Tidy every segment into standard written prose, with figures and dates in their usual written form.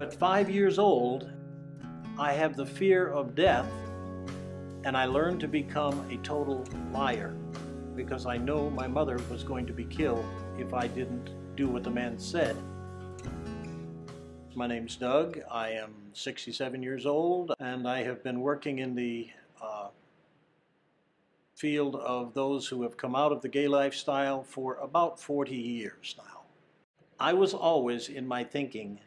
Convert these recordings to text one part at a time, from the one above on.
At 5 years old, I have the fear of death, and I learned to become a total liar because I know my mother was going to be killed if I didn't do what the man said. My name's Doug. I am 67 years old, and I have been working in the field of those who have come out of the gay lifestyle for about 40 years now. I was always, in my thinking,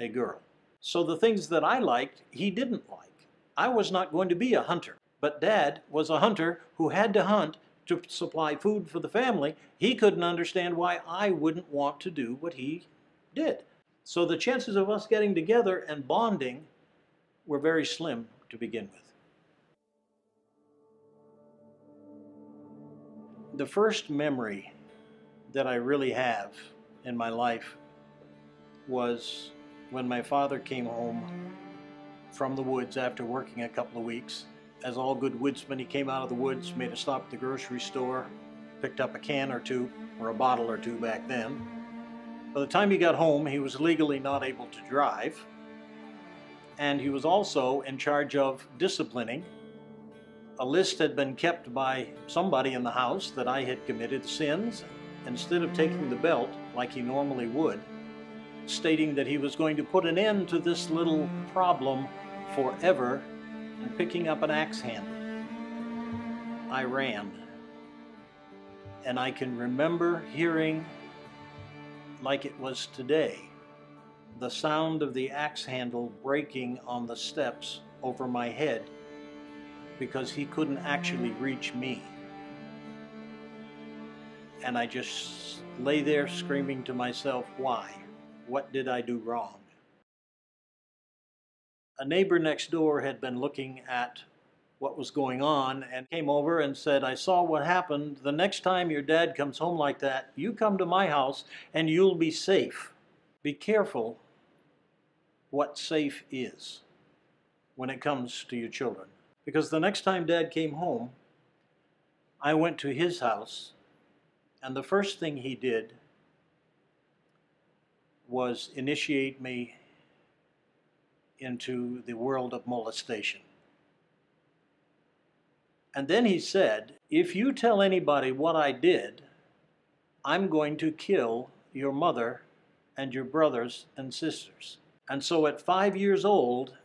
a girl. So the things that I liked, he didn't like. I was not going to be a hunter, but Dad was a hunter who had to hunt to supply food for the family. He couldn't understand why I wouldn't want to do what he did. So the chances of us getting together and bonding were very slim to begin with. The first memory that I really have in my life was when my father came home from the woods after working a couple of weeks. As all good woodsmen, he came out of the woods, made a stop at the grocery store, picked up a can or two, or a bottle or two back then. By the time he got home, he was legally not able to drive, and he was also in charge of disciplining. A list had been kept by somebody in the house that I had committed sins. Instead of taking the belt like he normally would, stating that he was going to put an end to this little problem forever, and picking up an axe handle, I ran. And I can remember hearing, like it was today, the sound of the axe handle breaking on the steps over my head because he couldn't actually reach me. And I just lay there screaming to myself, why? What did I do wrong? A neighbor next door had been looking at what was going on and came over and said, I saw what happened. The next time your dad comes home like that, you come to my house and you'll be safe. Be careful what safe is when it comes to your children. Because the next time Dad came home, I went to his house, and the first thing he did was initiate me into the world of molestation. And then he said, if you tell anybody what I did, I'm going to kill your mother and your brothers and sisters. And so at 5 years old,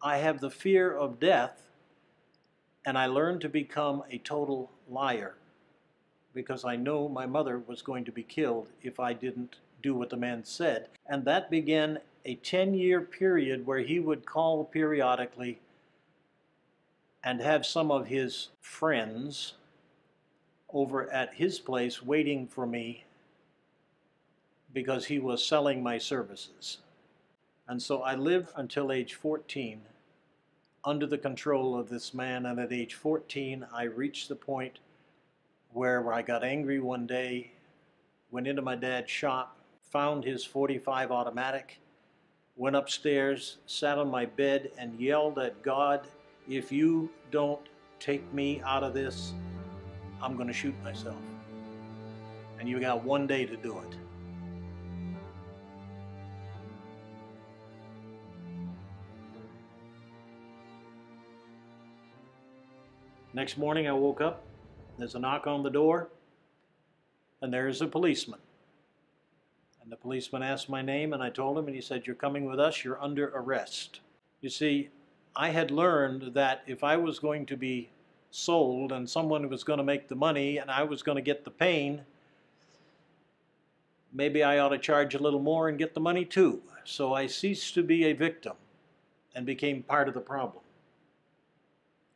I have the fear of death, and I learned to become a total liar because I know my mother was going to be killed if I didn't do what the man said. And that began a 10-year period where he would call periodically and have some of his friends over at his place waiting for me because he was selling my services. And so I lived until age 14 under the control of this man, and at age 14 I reached the point where I got angry one day, went into my dad's shop, found his .45 automatic, went upstairs, sat on my bed and yelled at God, if you don't take me out of this, I'm going to shoot myself. And you got 1 day to do it. Next morning I woke up, there's a knock on the door, and there's a policeman. And the policeman asked my name, and I told him, and he said, you're coming with us, you're under arrest. You see, I had learned that if I was going to be sold and someone was going to make the money and I was going to get the pain, maybe I ought to charge a little more and get the money too. So I ceased to be a victim and became part of the problem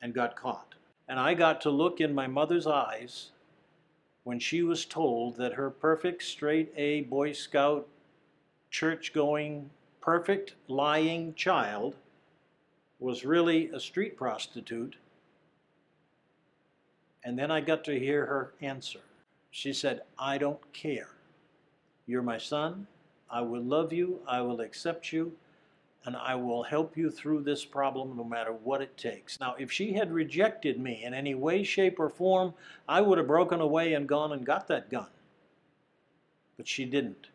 and got caught. And I got to look in my mother's eyes when she was told that her perfect straight A Boy Scout, church-going, perfect lying child was really a street prostitute. And then I got to hear her answer. She said, I don't care. You're my son. I will love you. I will accept you. And I will help you through this problem no matter what it takes. Now, if she had rejected me in any way, shape, or form, I would have broken away and gone and got that gun. But she didn't.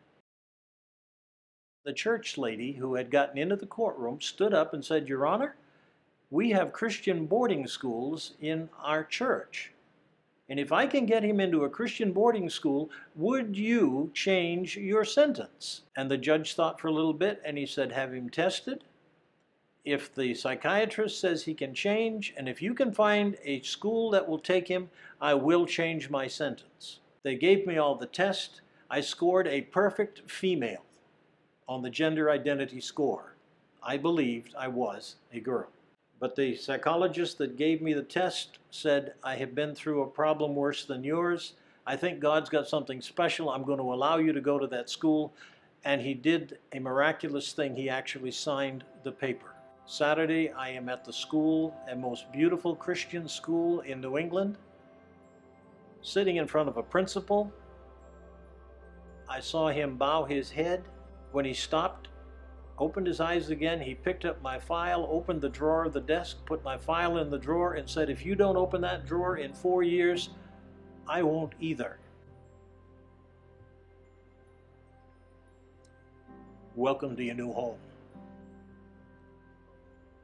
The church lady who had gotten into the courtroom stood up and said, "Your Honor, we have Christian boarding schools in our church. And if I can get him into a Christian boarding school, would you change your sentence?" And the judge thought for a little bit and he said, "Have him tested. If the psychiatrist says he can change, and if you can find a school that will take him, I will change my sentence." They gave me all the tests. I scored a perfect female on the gender identity score. I believed I was a girl. But the psychologist that gave me the test said, "I have been through a problem worse than yours. I think God's got something special. I'm going to allow you to go to that school." And he did a miraculous thing. He actually signed the paper. Saturday, I am at the school, a most beautiful Christian school in New England, sitting in front of a principal. I saw him bow his head. When he stopped, opened his eyes again, he picked up my file, opened the drawer of the desk, put my file in the drawer, and said, "If you don't open that drawer in 4 years, I won't either." Welcome to your new home.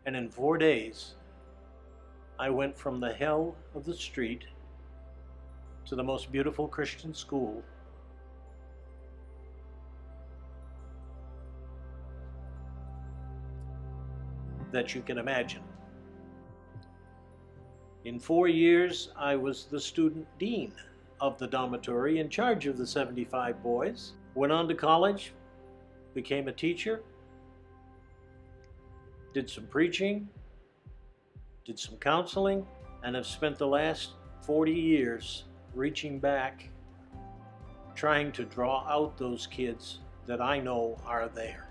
And in 4 days, I went from the hell of the street to the most beautiful Christian school that you can imagine. In 4 years, I was the student dean of the dormitory in charge of the 75 boys. Went on to college, became a teacher, did some preaching, did some counseling, and have spent the last 40 years reaching back, trying to draw out those kids that I know are there.